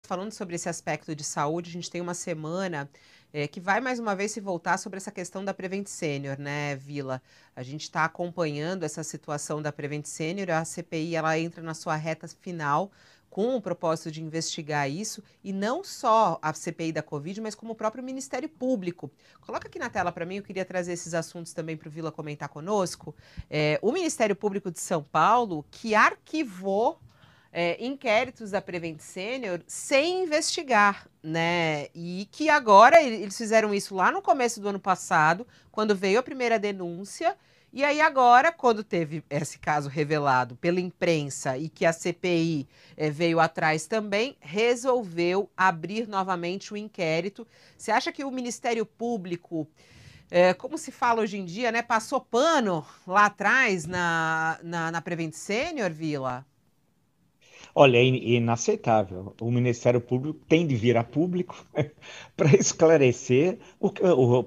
falando sobre esse aspecto de saúde, a gente tem uma semana que vai mais uma vez se voltar sobre essa questão da Prevent Senior, né, Vila? A gente está acompanhando essa situação da Prevent Senior, a CPI ela entra na sua reta final com o propósito de investigar isso, e não só a CPI da Covid, mas como o próprio Ministério Público. Coloca aqui na tela para mim, eu queria trazer esses assuntos também para o Vila comentar conosco. O Ministério Público de São Paulo, que arquivou inquéritos da Prevent Senior sem investigar, né? E que agora eles fizeram isso lá no começo do ano passado, quando veio a primeira denúncia. E aí agora, quando teve esse caso revelado pela imprensa e que a CPI veio atrás também, resolveu abrir novamente o inquérito. Você acha que o Ministério Público, como se fala hoje em dia, né, passou pano lá atrás na Prevent Senior, Vila? Olha, é inaceitável. O Ministério Público tem de vir a público para esclarecer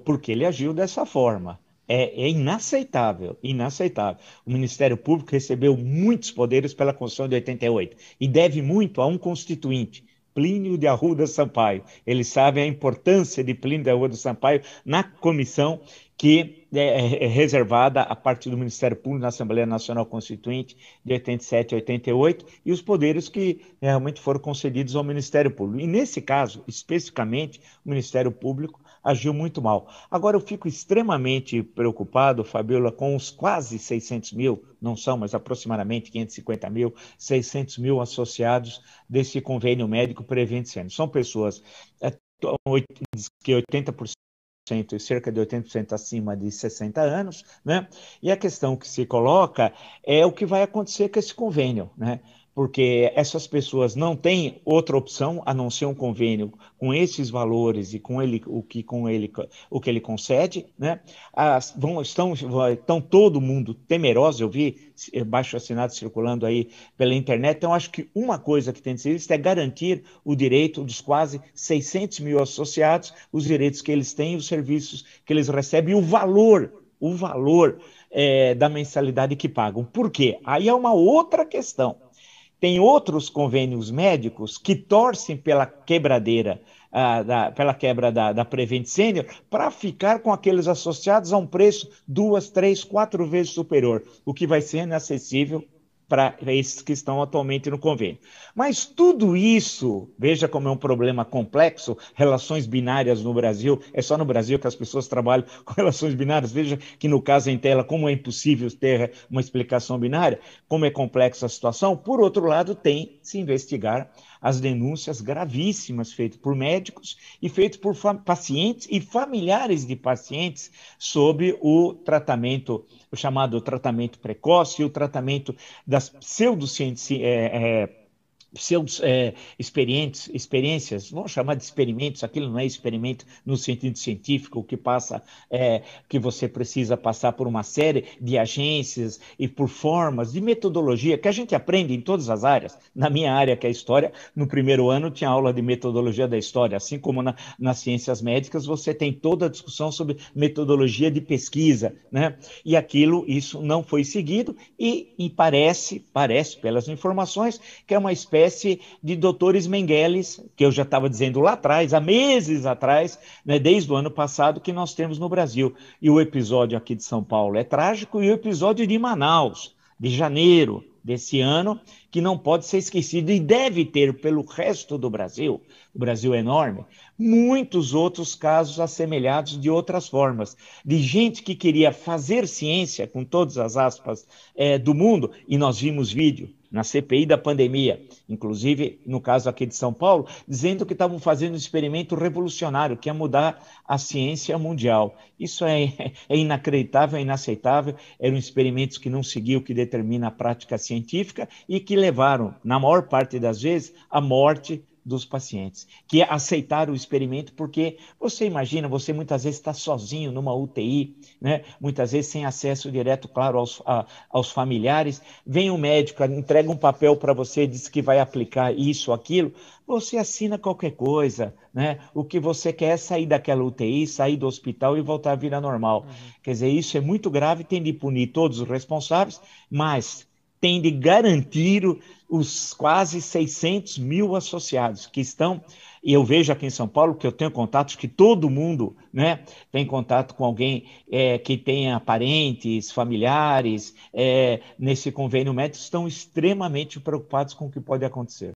por que ele agiu dessa forma. É inaceitável, inaceitável. O Ministério Público recebeu muitos poderes pela Constituição de 88 e deve muito a um constituinte, Plínio de Arruda Sampaio. Eles sabem a importância de Plínio de Arruda Sampaio na comissão que é reservada a partir do Ministério Público na Assembleia Nacional Constituinte de 87 e 88 e os poderes que realmente foram concedidos ao Ministério Público. E nesse caso, especificamente, o Ministério Público agiu muito mal. Agora, eu fico extremamente preocupado, Fabiola, com os quase 600 mil, não são, mas aproximadamente 550 mil, 600 mil associados desse convênio médico Prevent Senior. São pessoas que 80% e cerca de 80% acima de 60 anos, né? E a questão que se coloca é o que vai acontecer com esse convênio, né? Porque essas pessoas não têm outra opção a não ser um convênio com esses valores e com ele o que ele concede, né? Estão todo mundo temeroso. Eu vi baixo assinado circulando aí pela internet. Então acho que uma coisa que tem de ser vista é garantir o direito dos quase 600 mil associados, os direitos que eles têm, os serviços que eles recebem, e o valor da mensalidade que pagam. Por quê? Aí é uma outra questão. Tem outros convênios médicos que torcem pela quebradeira, pela quebra da Prevent Senior, para ficar com aqueles associados a um preço 2, 3, 4 vezes superior, o que vai ser inacessível para esses que estão atualmente no convênio. Mas tudo isso, veja como é um problema complexo, relações binárias no Brasil, é só no Brasil que as pessoas trabalham com relações binárias, veja que no caso em tela, como é impossível ter uma explicação binária, como é complexa a situação. Por outro lado, tem se investigar as denúncias gravíssimas feitas por médicos e feitas por pacientes e familiares de pacientes sobre o tratamento, o chamado tratamento precoce e o tratamento das experiências, vamos chamar de experimentos, aquilo não é experimento no sentido científico, que você precisa passar por uma série de agências e por formas de metodologia que a gente aprende em todas as áreas. Na minha área, que é a história, no primeiro ano tinha aula de metodologia da história, assim como nas ciências médicas você tem toda a discussão sobre metodologia de pesquisa, né? E isso não foi seguido e parece pelas informações, que é uma espécie de doutores Mengeles, que eu já estava dizendo lá atrás, há meses atrás, né, desde o ano passado, que nós temos no Brasil. E o episódio aqui de São Paulo é trágico, e o episódio de Manaus, de janeiro desse ano, que não pode ser esquecido e deve ter pelo resto do Brasil, o Brasil é enorme, muitos outros casos assemelhados de outras formas, de gente que queria fazer ciência, com todas as aspas, do mundo, e nós vimos vídeo na CPI da pandemia, inclusive no caso aqui de São Paulo, dizendo que estavam fazendo um experimento revolucionário, que ia mudar a ciência mundial. Isso é inacreditável, é inaceitável, eram experimentos que não seguiam o que determina a prática científica e que levaram, na maior parte das vezes, à morte dos pacientes, que aceitaram o experimento porque você imagina, você muitas vezes está sozinho numa UTI, né? Muitas vezes sem acesso direto, claro, aos familiares, vem um médico, entrega um papel para você, diz que vai aplicar isso, aquilo, você assina qualquer coisa, né? O que você quer é sair daquela UTI, sair do hospital e voltar à vida normal. Uhum. Quer dizer, isso é muito grave, tem de punir todos os responsáveis, mas tem de garantir os quase 600 mil associados que estão, e eu vejo aqui em São Paulo, que eu tenho contatos, que todo mundo, né, tem contato com alguém que tenha parentes, familiares, nesse convênio médico, estão extremamente preocupados com o que pode acontecer.